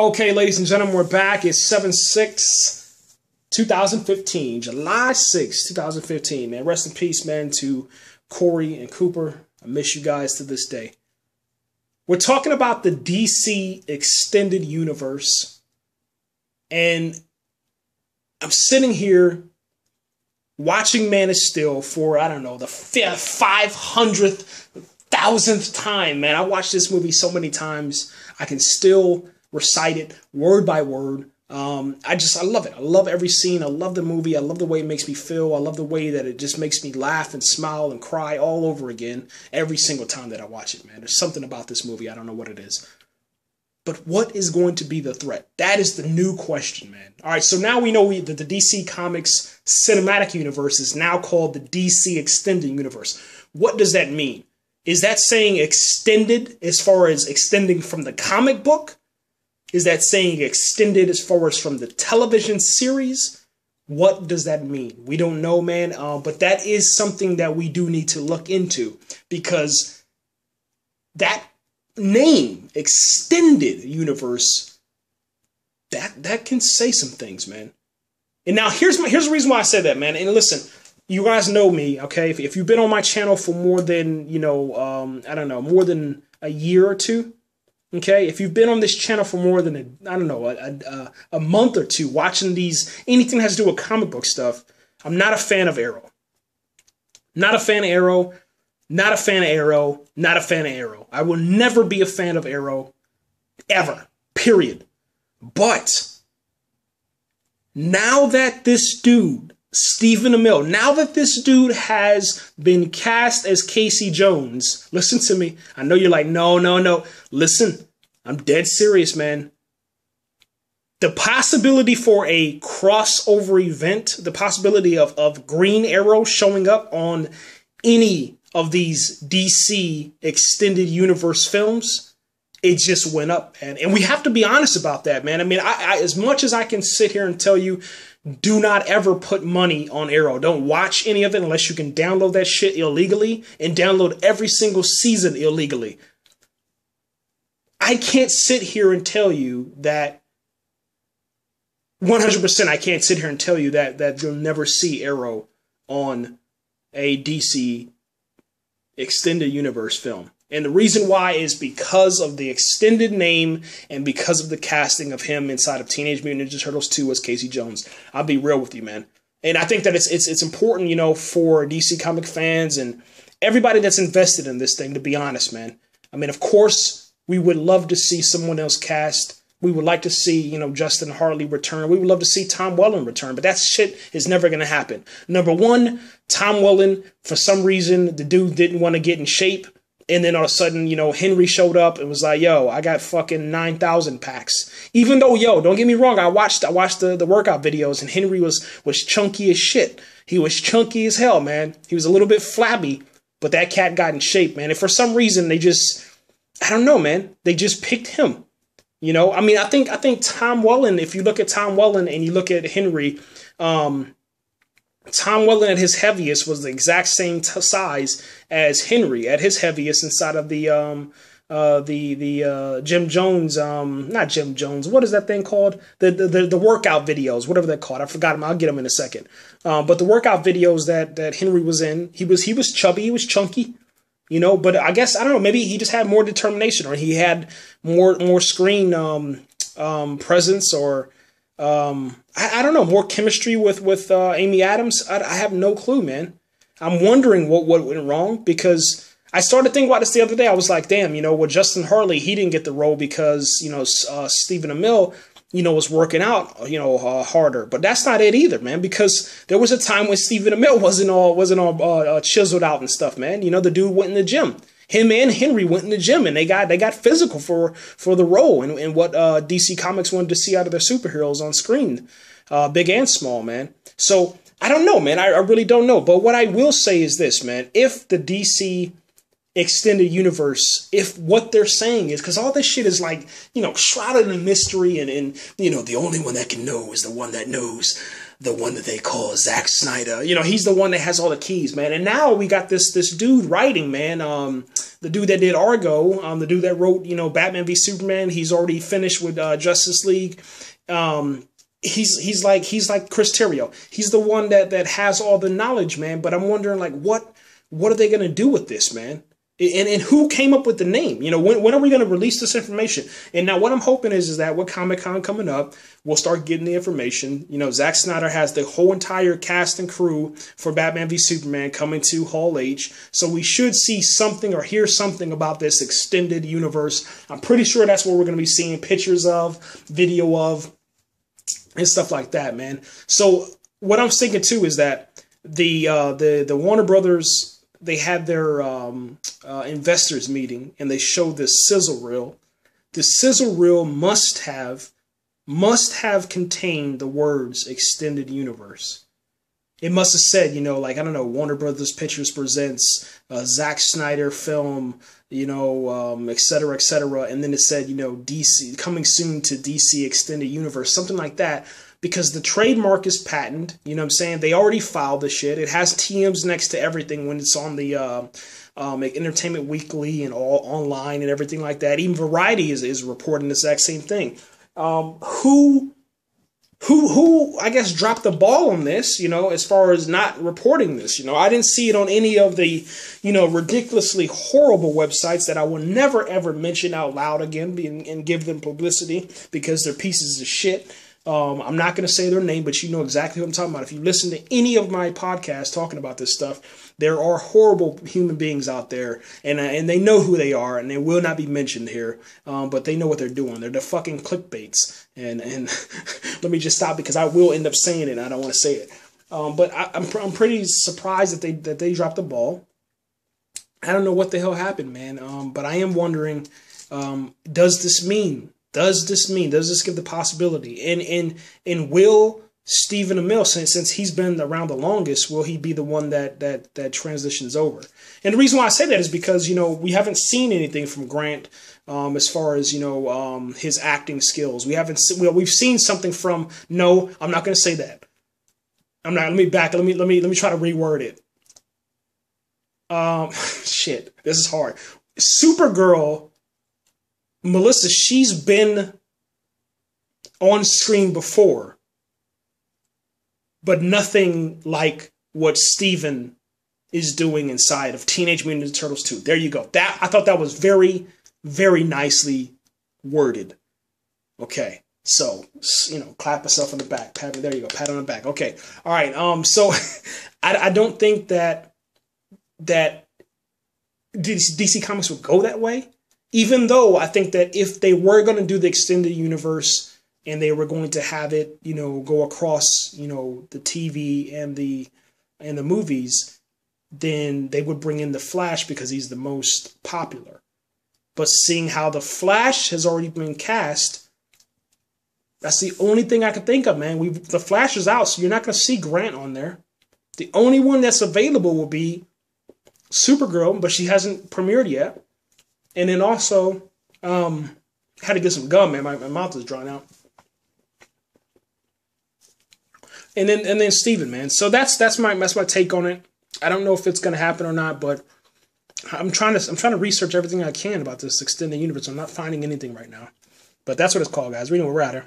Okay, ladies and gentlemen, we're back. It's 7/6/2015, July 6, 2015. Man, rest in peace, man, to Corey and Cooper. I miss you guys to this day. We're talking about the DC Extended Universe. And I'm sitting here watching Man of Steel for, I don't know, the 500,000th time, man. I watched this movie so many times. I can still recite it word by word. I love it. I love every scene. I love the movie. I love the way it makes me feel. I love the way that it just makes me laugh and smile and cry all over again every single time that I watch it, man. There's something about this movie. I don't know what it is. But what is going to be the threat? That is the new question, man. All right, so now we know that the DC Comics cinematic universe is now called the DC Extended Universe. What does that mean? Is that saying extended as far as extending from the comic book? Is that saying extended as far as from the television series? What does that mean? We don't know, man, but that is something that we do need to look into, because that name, Extended Universe, that can say some things, man. And now here's the reason why I said that, man. And listen, you guys know me, okay? If you've been on my channel for more than, I don't know, more than a year or two, okay, if you've been on this channel for more than a month or two, watching anything that has to do with comic book stuff, I'm not a fan of Arrow. Not a fan of Arrow. Not a fan of Arrow. Not a fan of Arrow. I will never be a fan of Arrow, ever. Period. But now that this dude, Stephen Amell, now that this dude has been cast as Casey Jones, listen to me. I know you're like, no. Listen, I'm dead serious, man. The possibility for a crossover event, the possibility of Green Arrow showing up on any of these DC Extended Universe films, it just went up, man. And we have to be honest about that, man. I mean, I as much as I can sit here and tell you, do not ever put money on Arrow. Don't watch any of it unless you can download that shit illegally and download every single season illegally. I can't sit here and tell you that 100%. I can't sit here and tell you that you'll never see Arrow on a DC Extended Universe film. And the reason why is because of the extended name and because of the casting of him inside of Teenage Mutant Ninja Turtles 2 as Casey Jones. I'll be real with you, man. And I think that it's important, for DC comic fans and everybody that's invested in this thing, to be honest, man. I mean, of course, we would love to see someone else cast. We would like to see, Justin Hartley return. We would love to see Tom Welling return, but that shit is never going to happen. Number one, Tom Welling, for some reason, the dude didn't want to get in shape. And then all of a sudden, Henry showed up and was like, yo, I got fucking 9,000 packs. Even though, don't get me wrong, I watched the workout videos, and Henry was chunky as shit. He was chunky as hell, man. He was a little bit flabby, but that cat got in shape, man. And for some reason, they just, I don't know, man. They just picked him. I mean, I think Tom Welling, if you look at Tom Welling and you look at Henry, Tom Welling at his heaviest was the exact same size as Henry at his heaviest inside of the Jim Jones, not Jim Jones. What is that thing called? The workout videos, whatever they're called. I forgot them. I'll get them in a second. But the workout videos that Henry was in, he was chubby, he was chunky, but I guess, I don't know, maybe he just had more determination, or he had more screen, presence, or, I don't know, more chemistry with Amy Adams. I have no clue, man. I'm wondering what went wrong, because I started thinking about this the other day. I was like, damn, with Justin Hartley, he didn't get the role because, Stephen Amell, was working out, harder. But that's not it either, man, because there was a time when Stephen Amell wasn't all chiseled out and stuff, man. The dude went in the gym. Him and Henry went in the gym, and they got physical for the role and what DC Comics wanted to see out of their superheroes on screen, big and small, man. So I don't know, man. I really don't know. But what I will say is this, man. If the DC Extended Universe, if what they're saying is, because all this shit is like, shrouded in mystery, and the only one that can know is the one that knows. the one that they call Zack Snyder. You know, he's the one that has all the keys, man. And now we got this dude writing, man. The dude that did Argo, the dude that wrote, you know, Batman v Superman. He's already finished with Justice League. He's like Chris Terrio. He's the one that has all the knowledge, man. But I'm wondering, like, what are they gonna do with this, man? And who came up with the name? You know, when are we going to release this information? And now what I'm hoping is that with Comic-Con coming up, we'll start getting the information. You know, Zack Snyder has the whole entire cast and crew for Batman v Superman coming to Hall H. So we should see something or hear something about this extended universe. I'm pretty sure that's what we're going to be seeing pictures of, video of, and stuff like that, man. So what I'm thinking too is that the Warner Brothers, they had their investors meeting and they showed this sizzle reel. The sizzle reel must have contained the words extended universe. It must have said, you know, like, I don't know, Warner Brothers Pictures presents Zack Snyder film, you know, et cetera, et cetera. And then it said, you know, DC coming soon to DC Extended Universe, something like that. Because the trademark is patent, you know what I'm saying? They already filed the shit. It has TMs next to everything when it's on the Entertainment Weekly and all online and everything like that. Even Variety is reporting the exact same thing. Who I guess dropped the ball on this, you know, as far as not reporting this? You know, I didn't see it on any of the, you know, ridiculously horrible websites that I will never ever mention out loud again and give them publicity because they're pieces of shit. I'm not going to say their name, but you know exactly what I'm talking about. If you listen to any of my podcasts talking about this stuff, there are horrible human beings out there, and they know who they are, and they will not be mentioned here, but they know what they're doing. They're the fucking clickbaits, and let me just stop because I will end up saying it, and I don't want to say it. But I'm pretty surprised that they dropped the ball. I don't know what the hell happened, man, but I am wondering, does this give the possibility? And will Stephen Amell, since he's been around the longest, will he be the one that transitions over? And the reason why I say that is because, you know, we haven't seen anything from Grant as far as, you know, his acting skills. We've seen something from, no, I'm not going to say that. Let me try to reword it. Shit, this is hard. Supergirl, Melissa, she's been on screen before, but nothing like what Steven is doing inside of Teenage Mutant Ninja Turtles 2. There you go. I thought that was very, very nicely worded. Okay. So, you know, clap myself on the back. There you go. Pat on the back. Okay. All right. So I don't think that DC Comics would go that way. Even though I think that if they were going to do the extended universe and they were going to have it, you know, go across, you know, the TV and the movies, then they would bring in the Flash because he's the most popular. But seeing how the Flash has already been cast, that's the only thing I can think of, man. The Flash is out, so you're not going to see Grant on there. The only one that's available will be Supergirl, but she hasn't premiered yet. And then also, had to get some gum, man. My mouth is drawn out. And then Steven, man. So that's my take on it. I don't know if it's gonna happen or not, but I'm trying to research everything I can about this extended universe. I'm not finding anything right now. But that's what it's called, guys. We know we're at her.